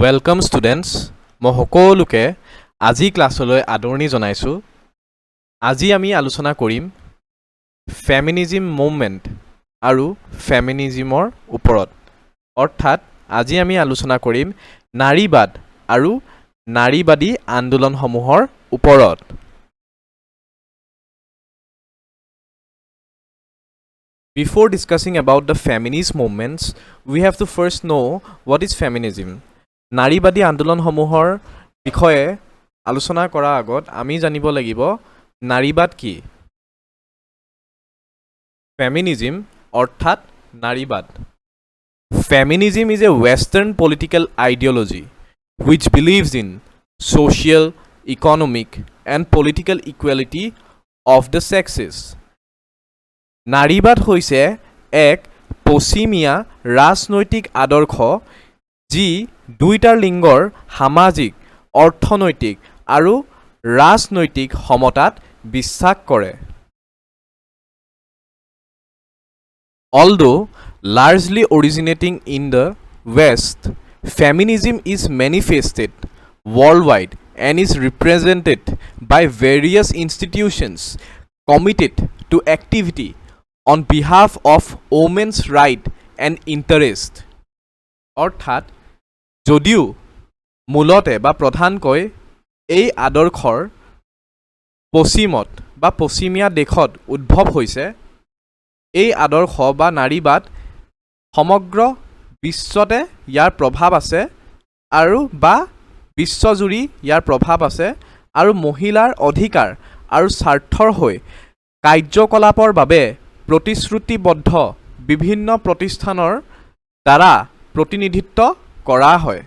Welcome students, মই সকলোকে আজি ক্লাছলৈ আদৰণি জনাইছো। আজি আমি আলোচনা কৰিম ফেমিনিজম মুভমেন্ট আৰু ফেমিনিজমৰ ওপৰত। অৰ্থাৎ আজি আমি আলোচনা কৰিম নাৰীবাদ আৰু নাৰীবাদী আন্দোলনসমূহৰ ওপৰত। Before discussing about the feminist movements, we have to first know what is feminism. নাৰীবাদী আন্দোলনসমূহৰ বিষয়ে আলোচনা কৰাৰ আগত আমি জানিব লাগিব নাৰীবাদ কি। ফেমিনিজম অৰ্থাৎ নাৰীবাদ। Feminism is a Western political ideology which believes in social, economic and political equality of the sexes. নাৰীবাদ হৈছে এক পশ্চিমীয়া ৰাজনৈতিক আদৰ্শ যি দুইটাৰ লিংগৰ সামাজিক, অৰ্থনৈতিক আৰু ৰাজনৈতিক সমতাত বিশ্বাস কৰে। Although largely originating in the West, feminism is manifested worldwide and is represented by various institutions committed to activity on behalf of women's right and interest. অৰ্থাৎ যদিও মূলতে বা প্ৰধানকৈ এই আদৰ্শৰ পশ্চিমত বা পশ্চিমীয়া দেশত উদ্ভৱ হৈছে, এই আদৰ্শ বা নাৰীবাদ সমগ্ৰ বিশ্বতে ইয়াৰ প্ৰভাৱ আছে আৰু বা বিশ্বজুৰি ইয়াৰ প্ৰভাৱ আছে আৰু মহিলাৰ অধিকাৰ আৰু স্বাৰ্থৰ হৈ কাৰ্যকলাপৰ বাবে প্ৰতিশ্ৰুতিবদ্ধ বিভিন্ন প্ৰতিষ্ঠানৰ দ্বাৰা প্ৰতিনিধিত্ব কৰা হয়।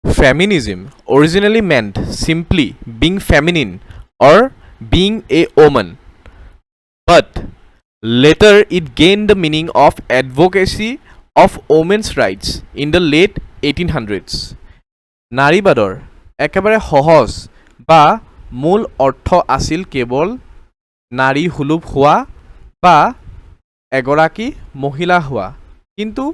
Feminism originally meant simply being feminine or being a woman, but later it gained the meaning of advocacy of women's rights in the late 1800s. নাৰীবাদৰ একেবাৰে সহজ বা মূল অৰ্থ আছিল কেৱল নাৰী সুলভ হোৱা বা এগৰাকী মহিলা হোৱা, কিন্তু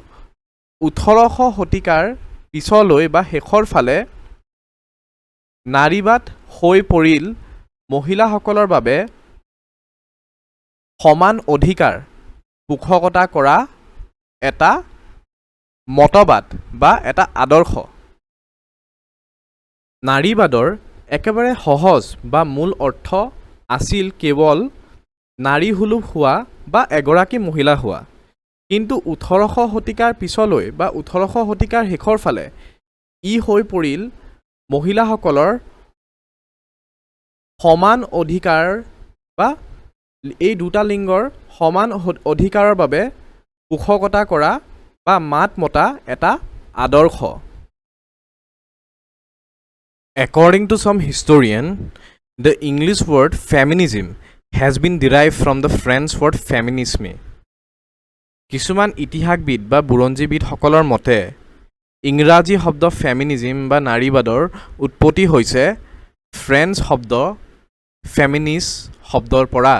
1800 শতিকাৰ পিছলৈ বা শেষৰ ফালে নাৰীবাদ হৈ পৰিল মহিলাসকলৰ বাবে সমান অধিকাৰ পোষকতা কৰা এটা মতবাদ বা এটা আদৰ্শ। নাৰীবাদৰ একেবাৰে সহজ বা মূল অৰ্থ আছিল কেৱল নাৰী সুলভ হোৱা বা এগৰাকী মহিলা হোৱা, কিন্তু 1800 শতিকাৰ পিছলৈ বা 1800 শতিকাৰ শেষৰ ফালে ই হৈ পৰিল মহিলাসকলৰ সমান অধিকাৰ বা এই দুটা লিংগৰ সমান অধিকাৰৰ বাবে পোষকতা কৰা বা মাত মতা এটা আদৰ্শ। According to some historian, the English word feminism has been derived from the French word féminisme. কিছুমান ইতিহাসবিদ বা বুৰঞ্জীবিদসকলৰ মতে ইংৰাজী শব্দ ফেমিনিজম বা নাৰীবাদৰ উৎপত্তি হৈছে ফ্ৰেঞ্চ শব্দ ফেমিনিষ্ট শব্দৰ পৰা।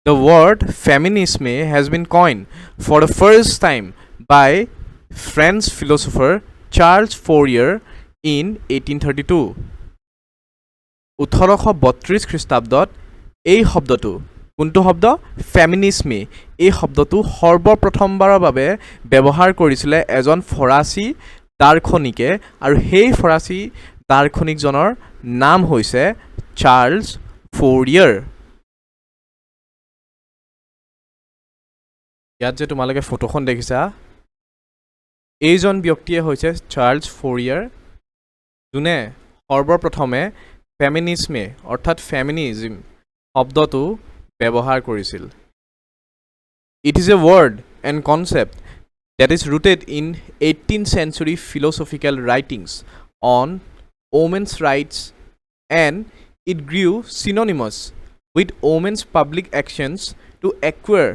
The word feminisme has been coined for the first time by French philosopher Charles Fourier in 1832. 1832 খ্ৰীষ্টাব্দত এই শব্দটো, কোনটো শব্দ? ফেমিনিজমে, এই শব্দটো সৰ্বপ্ৰথমবাৰৰ বাবে ব্যৱহাৰ কৰিছিলে এজন ফৰাচী দাৰ্শনিকে, আৰু সেই ফৰাচী দাৰ্শনিকজনৰ নাম হৈছে চাৰ্লছ ফৌৰিয়াৰ। ইয়াত যে তোমালোকে ফটোখন দেখিছা, এইজন ব্যক্তিয়ে হৈছে চাৰ্লছ ফৌৰিয়াৰ, যোনে সৰ্বপ্ৰথমে ফেমিনিজমে অৰ্থাৎ ফেমিনিজম শব্দটো ব্যৱহাৰ কৰিছিল। It is a word and concept that is rooted in 18th century philosophical writings on women's rights, and it grew synonymous with women's public actions to acquire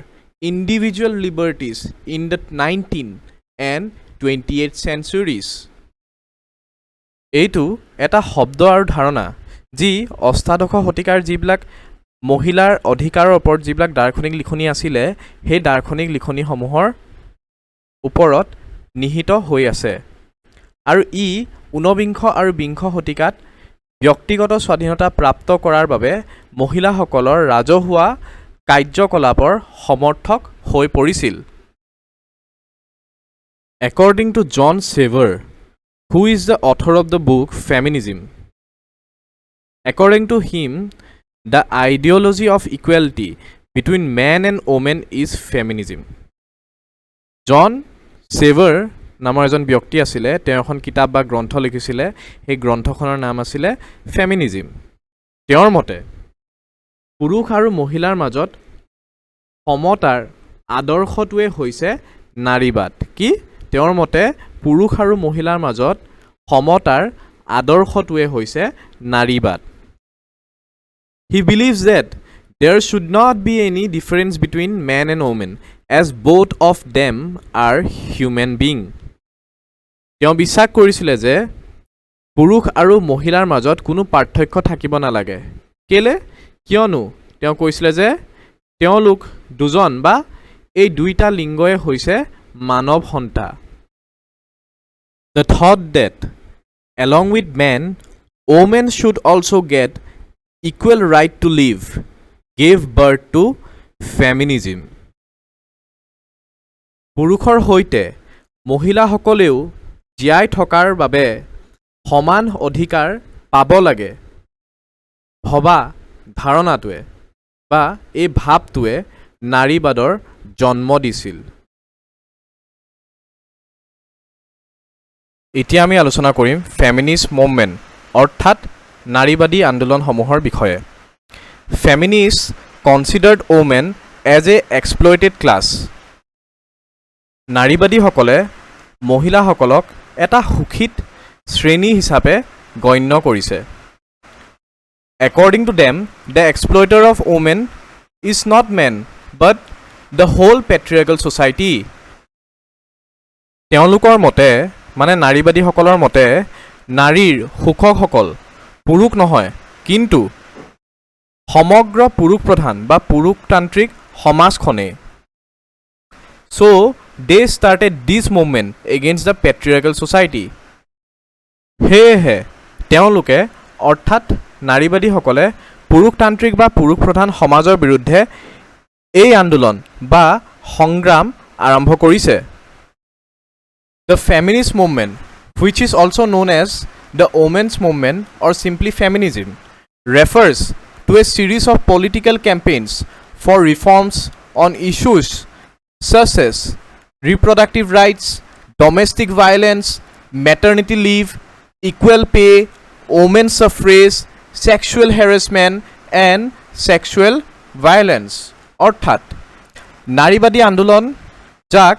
individual liberties in the 19th and 20th centuries. এইটো এটা শব্দ আৰু ধাৰণা যি অষ্টাদশ শতিকাৰ যিবিলাক মহিলাৰ অধিকাৰৰ ওপৰত যিবিলাক দাৰ্শনিক লিখনি আছিলে, সেই দাৰ্শনিক লিখনিসমূহৰ ওপৰত নিহিত হৈ আছে। আৰু ই 19 আৰু 20 শতিকাত ব্যক্তিগত স্বাধীনতা প্ৰাপ্ত কৰাৰ বাবে মহিলাসকলৰ ৰাজহুৱা কাৰ্যকলাপৰ সমৰ্থক হৈ পৰিছিল। According to John Sever, who is the author of the book Feminism, according to him, the ideology of equality between men and women is feminism. John Sever নামৰ এজন ব্যক্তি আছিলে, তেওঁ এখন কিতাপ বা গ্ৰন্থ লিখিছিলে, সেই গ্ৰন্থখনৰ নাম আছিলে ফেমিনিজিম। তেওঁৰ মতে পুৰুষ আৰু মহিলাৰ মাজত সমতাৰ আদৰ্শটোৱে হৈছে নাৰীবাদ। কি? তেওঁৰ মতে পুৰুষ আৰু মহিলাৰ মাজত সমতাৰ আদৰ্শটোৱে হৈছে নাৰীবাদ। He believes that there should not be any difference between men and women, as both of them are human beings. তেওঁ বিশ্বাস কৰিছিলে যে পুৰুষ আৰু মহিলাৰ মাজত কোনো পাৰ্থক্য থাকিব নালাগে। কেলে? কিয়নো তেওঁ কৈছিলে যে তেওঁলোক দুজন বা এই দুইটা লিংগই হৈছে মানৱ সন্তা। The thought that along with men, women should also get equal right to live gave birth to feminism. পুৰুষৰ সৈতে মহিলাসকলেও জীয়াই থকাৰ বাবে সমান অধিকাৰ পাব লাগে ভবা ধাৰণাটোৱে বা এই ভাৱটোৱে নাৰীবাদৰ জন্ম দিছিল। এতিয়া আমি আলোচনা কৰিম ফেমিনিষ্ট মুভমেণ্ট অৰ্থাৎ নাৰীবাদী আন্দোলনসমূহৰ বিষয়ে। Feminist considered women as a exploited class. নাৰীবাদীসকলে মহিলাসকলক এটা শোষিত শ্ৰেণী হিচাপে গণ্য কৰিছে। According to them, the exploiter of women is not men, but the whole patriarchal society. তেওঁলোকৰ মতে মানে নাৰীবাদীসকলৰ মতে নাৰীৰ শোষকসকল পুৰুষ নহয়, কিন্তু সমগ্ৰ পুৰুষ প্ৰধান বা পুৰুষতান্ত্ৰিক সমাজখনেই। So they started this movement against the patriarchal society. সেয়েহে তেওঁলোকে অৰ্থাৎ নাৰীবাদীসকলে পুৰুষতান্ত্ৰিক বা পুৰুষ প্ৰধান সমাজৰ বিৰুদ্ধে এই আন্দোলন বা সংগ্ৰাম আৰম্ভ কৰিছে। The feminist movement, which is also known as the women's movement or simply feminism, refers to a series of political campaigns for reforms on issues such as reproductive rights, domestic violence, maternity leave, equal pay, women's suffrage, sexual harassment and sexual violence. অৰ্থাৎ নাৰীবাদী আন্দোলন যাক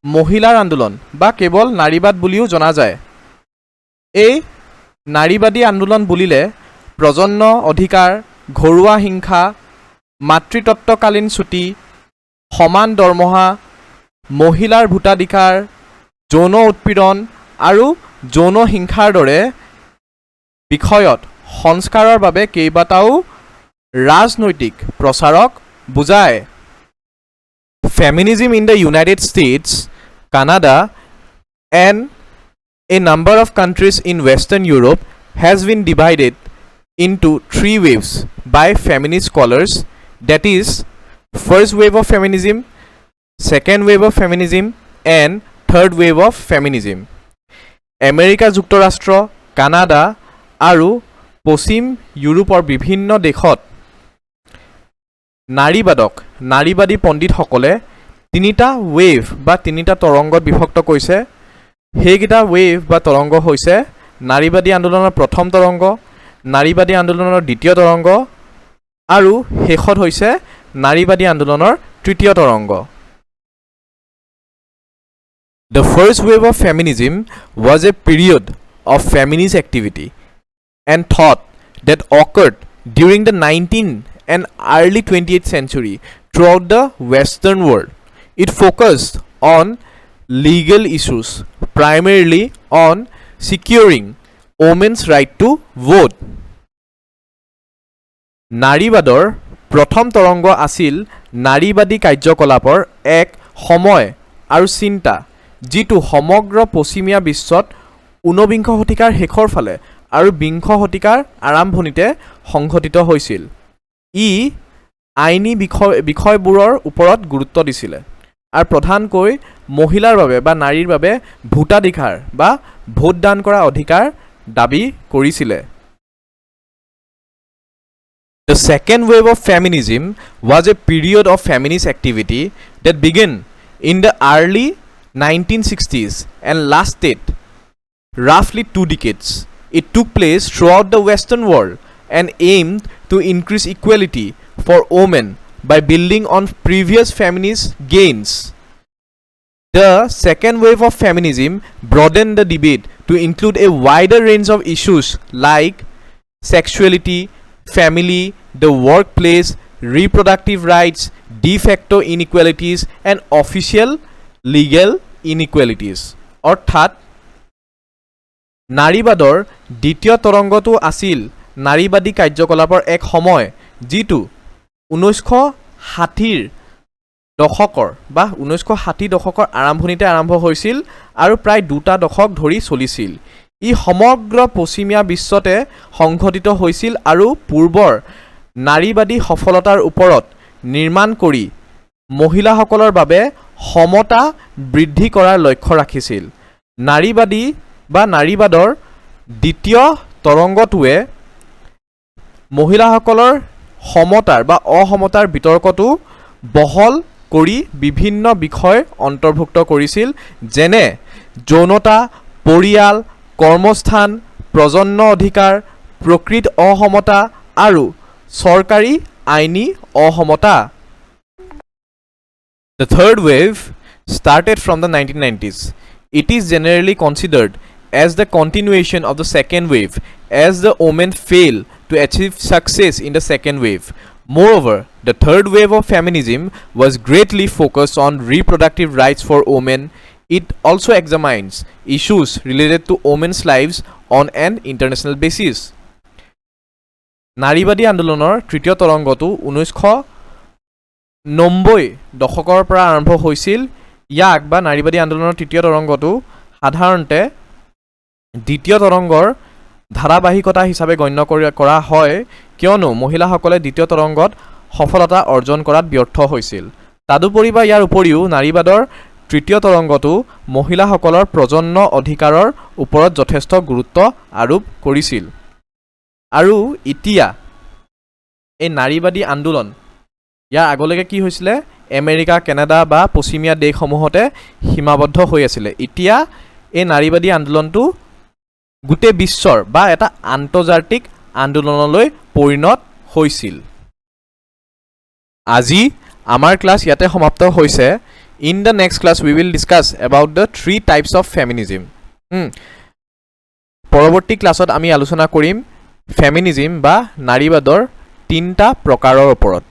মহিলাৰ আন্দোলন বা কেৱল নাৰীবাদ বুলিও জনা যায়। এই নাৰীবাদী আন্দোলন বুলিলে প্ৰজন্ম অধিকাৰ, ঘৰুৱা হিংসা, মাতৃত্বকালীন ছুটি, সমান দৰমহা, মহিলাৰ ভোটাধিকাৰ, যৌন উৎপীড়ন আৰু যৌন হিংসাৰ দৰে বিষয়ত সংস্কাৰৰ বাবে কেইবাটাও ৰাজনৈতিক প্ৰচাৰক বুজায়। Feminism in the United States, Canada, and a number of countries in Western Europe has been divided into three waves by feminist scholars, that is, first wave of feminism, second wave of feminism, and third wave of feminism. America যুক্তৰাষ্ট্ৰ, Canada আৰু পশ্চিম ইউৰোপৰ বিভিন্ন দেশত নাৰীবাদী পণ্ডিতসকলে তিনিটা wave বা তিনিটা তৰংগত বিভক্ত কৰিছে। সেইকেইটা ৱেভ বা তৰংগ হৈছে নাৰীবাদী আন্দোলনৰ প্ৰথম তৰংগ, নাৰীবাদী আন্দোলনৰ দ্বিতীয় তৰংগ আৰু শেষত হৈছে নাৰীবাদী আন্দোলনৰ তৃতীয় তৰংগ। The first wave of feminism was a period of feminist activity and thought that occurred during the 19th and early 20th century throughout the Western world. It focused on legal issues, primarily on securing women's right to vote. নাৰীবাদৰ প্ৰথম তৰংগ আছিল নাৰীবাদী কাৰ্যকলাপৰ এক সময় আৰু চিন্তা যিটো সমগ্ৰ পশ্চিমীয়া বিশ্বত ঊনবিংশ শতিকাৰ শেষৰ ফালে আৰু বিংশ শতিকাৰ আৰম্ভণিতে সংঘটিত হৈছিল। ই আইনী বিষয়বোৰৰ ওপৰত গুৰুত্ব দিছিলে আৰু প্ৰধানকৈ মহিলাৰ বাবে বা নাৰীৰ বাবে ভোটাধিকাৰ বা ভোটদান কৰা অধিকাৰ দাবী কৰিছিলে। The second wave of feminism was a period of feminist activity that began in the early 1960s and lasted roughly 2 decades. It took place throughout the Western world and aimed to increase equality for women by building on previous feminist gains. The second wave of feminism broadened the debate to include a wider range of issues like sexuality, family, the workplace, reproductive rights, de facto inequalities, and official legal inequalities. অৰ্থাৎ নাৰীবাদৰ দ্বিতীয় তৰংগটো আছিল নাৰীবাদী কাৰ্যকলাপৰ এক সময় যিটো 1960ৰ দশকৰ বা 1960 দশকৰ আৰম্ভণিতে আৰম্ভ হৈছিল আৰু প্ৰায় 2টা দশক ধৰি চলিছিল। ই সমগ্ৰ পশ্চিমীয়া বিশ্বতে সংঘটিত হৈছিল আৰু পূৰ্বৰ নাৰীবাদী সফলতাৰ ওপৰত নিৰ্মাণ কৰি মহিলাসকলৰ বাবে সমতা বৃদ্ধি কৰাৰ লক্ষ্য ৰাখিছিল। নাৰীবাদী বা নাৰীবাদৰ দ্বিতীয় তৰংগটোৱে মহিলাসকলৰ সমতাৰ বা অসমতাৰ বিতৰ্কটো বহল কৰি বিভিন্ন বিষয় অন্তৰ্ভুক্ত কৰিছিল, যেনে যৌনতা, পৰিয়াল, কৰ্মস্থান, প্ৰজন্ম অধিকাৰ, প্ৰকৃত অসমতা আৰু চৰকাৰী আইনী অসমতা। The third wave started from the 1990s. It is generally considered as the continuation of the second wave, as the women fail to achieve success in the second wave. Moreover, the third wave of feminism was greatly focused on reproductive rights for women. It also examines issues related to women's lives on an international basis. নাৰীবাদী আন্দোলনৰ তৃতীয় তৰংগটো 1990 দশকৰ পৰা আৰম্ভ হৈছিল। ইয়াক বা নাৰীবাদী আন্দোলনৰ তৃতীয় তৰংগটো সাধাৰণতে দ্বিতীয় তৰংগৰ ধাৰাবাহিকতা হিচাপে গণ্য কৰা হয়, কিয়নো মহিলাসকলে দ্বিতীয় তৰংগত সফলতা অৰ্জন কৰাত ব্যৰ্থ হৈছিল। তদুপৰি বা ইয়াৰ উপৰিও নাৰীবাদৰ তৃতীয় তৰংগটো মহিলাসকলৰ প্ৰজন্ম অধিকাৰৰ ওপৰত যথেষ্ট গুৰুত্ব আৰোপ কৰিছিল। আৰু এতিয়া এই নাৰীবাদী আন্দোলন ইয়াৰ আগলৈকে কি হৈছিলে, আমেৰিকা, কানাডা বা পশ্চিমীয়া দেশসমূহতে সীমাবদ্ধ হৈ আছিলে। এতিয়া এই নাৰীবাদী আন্দোলনটো গোটেই বিশ্বৰ বা এটা আন্তৰ্জাতিক আন্দোলনলৈ পৰিণত হৈছিল। আজি আমাৰ ক্লাছ ইয়াতে সমাপ্ত হৈছে। In the next class we will discuss about the 3 types of feminism. পৰৱৰ্তী ক্লাছত আমি আলোচনা কৰিম ফেমিনিজিম বা নাৰীবাদৰ 3টা প্ৰকাৰৰ ওপৰত।